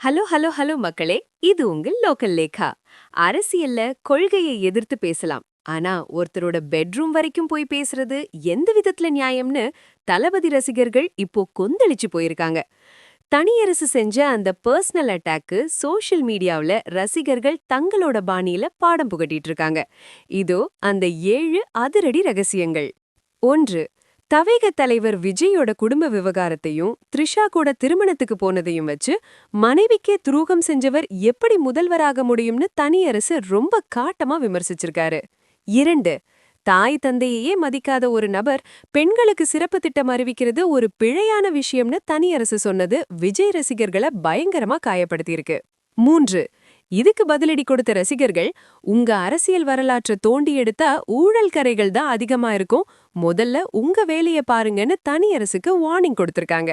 Hello hello hello மக்களே, இது உங்கள் லோக்கல் லேகா. அரசியல்ல கொள்கையை எதிர்த்து பேசலாம். ஆனா ஒருத்தரோட பெட்ரூம் வரைக்கும் போய் பேசுறது எந்த விதத்துல நியாயம்னு தளபதி ரசிகர்கள் இப்போ கொந்தளிச்சு போயிருக்காங்க. தனியரசு செஞ்ச அந்த பர்சனல் அட்டாக்கு சோஷியல் மீடியாவுல ரசிகர்கள் தங்களோட பாணியில பாடம் புகட்டிட்டு இருக்காங்க. இதோ அந்த 7 அதிரடி ரகசியங்கள். 1. தவேக தலைவர் விஜயோட குடும்ப விவகாரத்தையும் த்ரிஷா கூட திருமணத்துக்கு போனதையும் வச்சு மனைவிக்கே துரோகம் செஞ்சவர் எப்படி முதல்வராக முடியும்னு தனியரசு ரொம்ப காட்டமா விமர்சிச்சிருக்காரு. 2. தாய் தந்தையே மதிக்காத ஒரு நபர் பெண்களுக்கு சிறப்பு திட்டம் அறிவிக்கிறது ஒரு பிழையான விஷயம்னு தனியரசு சொன்னது விஜய் ரசிகர்களை பயங்கரமா காயப்படுத்தியிருக்கு. 3. இதுக்கு பதிலடி கொடுத்த ரசிகர்கள், உங்க அரசியல் வரலாற்றை தோண்டி எடுத்தா ஊழல் கரைகள் தான் அதிகமா இருக்கும், முதல்ல உங்க வேலைய பாருங்கன்னு தனியரசுக்கு வார்னிங் கொடுத்திருக்காங்க.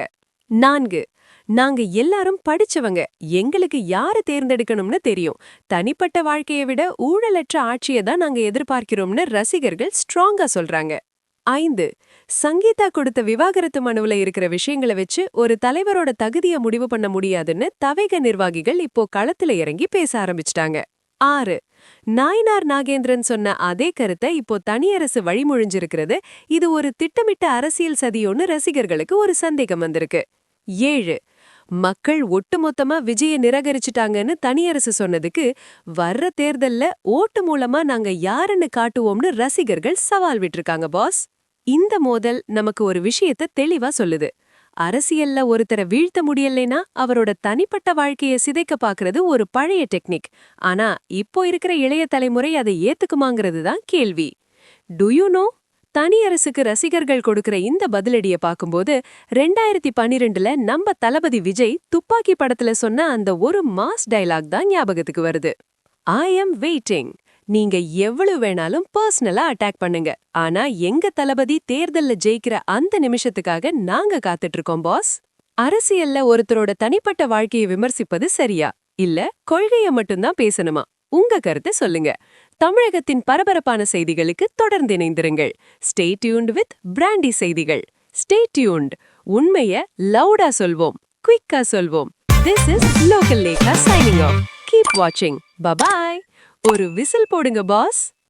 4. நாங்க எல்லாரும் படிச்சவங்க, எங்களுக்கு யாரை தேர்ந்தெடுக்கணும்னு தெரியும், தனிப்பட்ட வாழ்க்கையை விட ஊழலற்ற ஆட்சியை தான் நாங்க எதிர்பார்க்கிறோம்னு ரசிகர்கள் ஸ்ட்ராங்கா சொல்றாங்க. 5. சங்கீதா கொடுத்த விவாகரத்து மனுவுல இருக்கிற விஷயங்களை வச்சு ஒரு தலைவரோட தகுதியை முடிவு பண்ண முடியாதுன்னு தவேக நிர்வாகிகள் இப்போ களத்துல இறங்கி பேச ஆரம்பிச்சிட்டாங்க. 6. நாயனார் நாகேந்திரன் சொன்ன அதே கருத்தை இப்போ தனியரசு வழிமொழிஞ்சிருக்கிறது, இது ஒரு திட்டமிட்ட அரசியல் சதியோன்னு ரசிகர்களுக்கு ஒரு சந்தேகம் வந்திருக்கு. 7. மக்கள் ஒட்டுமொத்தமா விஜய நிராகரிச்சுட்டாங்கன்னு தனியரசு சொன்னதுக்கு, வர்ற தேர்தல்ல ஓட்டு மூலமா நாங்க யாருன்னு காட்டுவோம்னு ரசிகர்கள் சவால் விட்டிருக்காங்க பாஸ். இந்த மோதல் நமக்கு ஒரு விஷயத்த தெளிவா சொல்லுது. அரசியல்ல ஒருத்தரை வீழ்த்த முடியலைன்னா அவரோட தனிப்பட்ட வாழ்க்கையை சிதைக்க பாக்குறது ஒரு பழைய டெக்னிக். ஆனா இப்போ இருக்கிற இளைய தலைமுறை அதை ஏத்துக்குமாங்கிறது தான் கேள்வி. To you know? தனியரசுக்கு ரசிகர்கள் கொடுக்கிற இந்த பதிலடிய பாக்கும்போது 2012ல நம்ம தளபதி விஜய் துப்பாக்கி படத்துல சொன்ன அந்த ஒரு மாஸ் டயலாக் தான் ஞாபகத்துக்கு வருது. I am waiting. நீங்க எவ்வளவு வேணாலும் பர்சனலா அட்டாக் பண்ணுங்க, ஆனா எங்க தளபதி தேர்தல்ல ஜெயிக்கிற அந்த நிமிஷத்துக்காக நாங்க காத்துட்டு இருக்கோம் பாஸ். அரசியல்ல ஒருத்தரோட தனிப்பட்ட வாழ்க்கையை விமர்சிப்பது சரியா, இல்ல கொள்கைய மட்டும்தான் பேசணுமா? உங்க கருத்தை சொல்லுங்க. தமிழகத்தின் பரபரப்பான செய்திகளுக்கு தொடர்ந்து இணைந்திருங்கள். ஸ்டே டியூன்ட் வித் பிராண்டி செய்திகள். Stay tuned. உண்மைய லவுடா சொல்வோம், குயிக்கா சொல்வோம். This is local Lekha signing off. Keep வாட்சிங். பபாய். ஒரு விசில் போடுங்க பாஸ்.